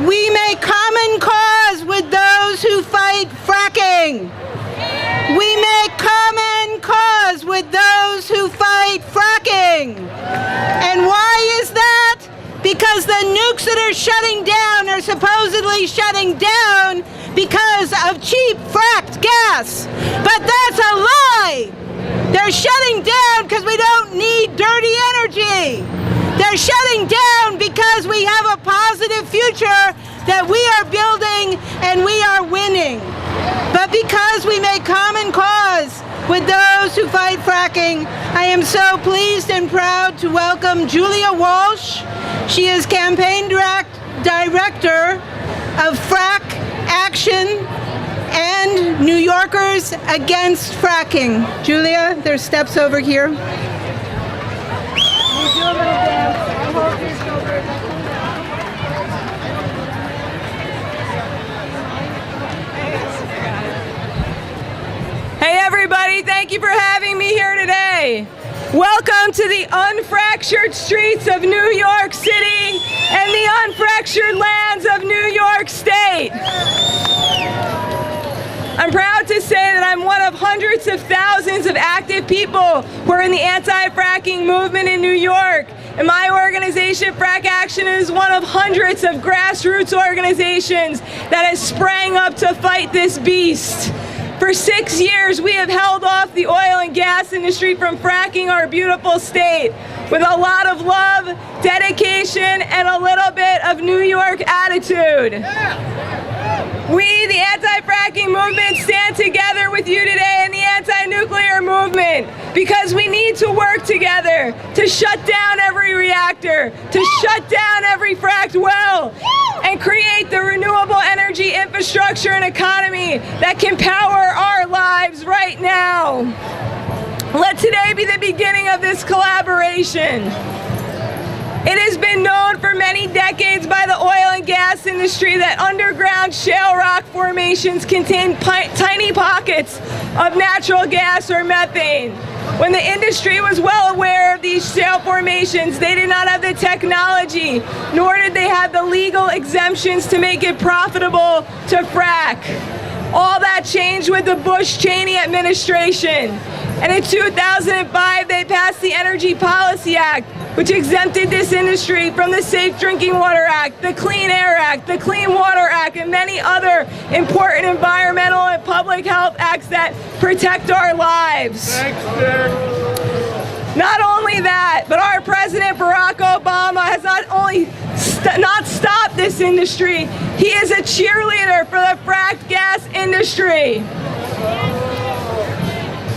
We make common cause with those who fight fracking. We make common cause with those who fight fracking. And why is that? Because the nukes that are shutting down are supposedly shutting down because of cheap fracked gas. But that's a lie! They're shutting down because we don't need dirty energy. They're shutting down because we have a positive future that we are building and we are winning. But because we make common cause with those who fight fracking, I am so pleased and proud to welcome Julia Walsh. She is campaign director of Frack Action and New Yorkers Against Fracking. Julia, there's steps over here. Hey everybody, thank you for having me here today. Welcome to the unfractured streets of New York City and the unfractured lands of New York State. I'm proud to say that I'm one of hundreds of thousands of active people who are in the anti-fracking movement in New York. And my organization, Frack Action, is one of hundreds of grassroots organizations that has sprang up to fight this beast. For 6 years, we have held off the oil and gas industry from fracking our beautiful state with a lot of love, dedication, and a little bit of New York attitude. We, the anti-fracking movement, stand together with you today in the anti-nuclear movement because we need to work together to shut down every reactor, to shut down every fracked well, and create the renewable energy infrastructure and economy that can power our lives right now. Let today be the beginning of this collaboration. It has been known for many decades by the oil and gas industry that underground shale rock formations contain tiny pockets of natural gas or methane. When the industry was well aware of these shale formations, they did not have the technology, nor did they have the legal exemptions to make it profitable to frack. All that changed with the Bush-Cheney administration. And in 2005, they passed the Energy Policy Act, which exempted this industry from the Safe Drinking Water Act, the Clean Air Act, the Clean Water Act, and many other important environmental and public health acts that protect our lives. Thanks, Dick. Not only that, but our President Barack Obama has not only not stopped this industry, he is a cheerleader for the fracked gas industry.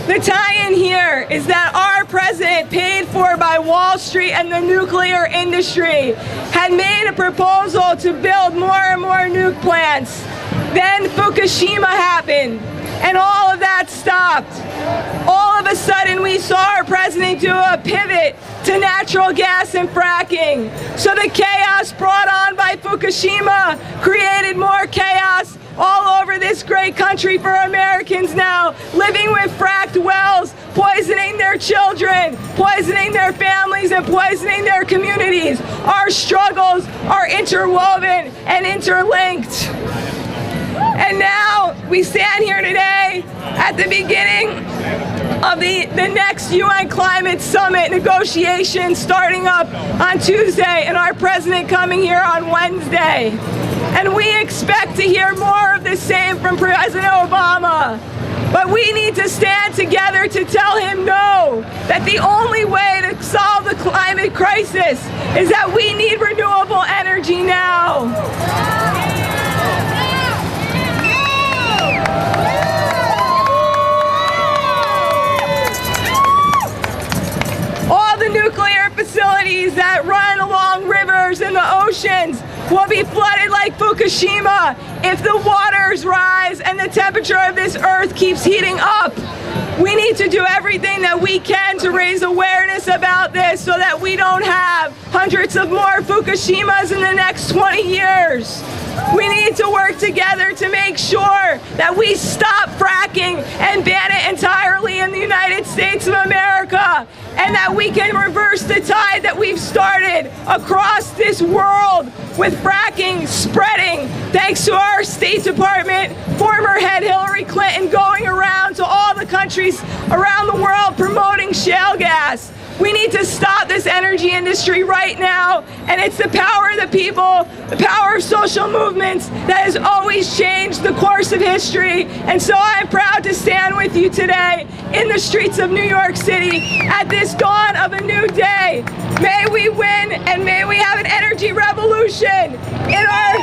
The tie-in here is that our president, paid for by Wall Street and the nuclear industry, had made a proposal to build more and more nuke plants. Then Fukushima happened, and all of that stopped. All of a sudden, we saw our president do a pivot to natural gas and fracking. So the chaos brought on by Fukushima created more chaos all over this great country for Americans now, living with fracked wells, poisoning their children, poisoning their families, and poisoning their communities. Our struggles are interwoven and interlinked. And now we stand here today at the beginning of the next UN Climate Summit negotiations starting up on Tuesday, and our president coming here on Wednesday. And we expect to hear more of the same from President Obama. But we need to stand together to tell him no, that the only way to solve the climate crisis is that we need renewable energy now. All the nuclear facilities that run along rivers and the oceans will be flooded like Fukushima if the waters rise and the temperature of this earth keeps heating up. We need to do everything that we can to raise awareness about this so that we don't have hundreds of more Fukushimas in the next 20 years. We need to work together to make sure that we stop fracking and ban it entirely in the United States of America, and that we can reverse the tide that we've started across this world with fracking spreading Thanks to our State Department, former head Hillary Clinton going around to all the countries around the world promoting shale gas. We need to stop this energy industry right now, and it's the power of the people, the power of social movements that has always changed the course of history. And so I'm proud to stand with you today in the streets of New York City at this dawn of a new day. May we win, and may we have an energy revolution in our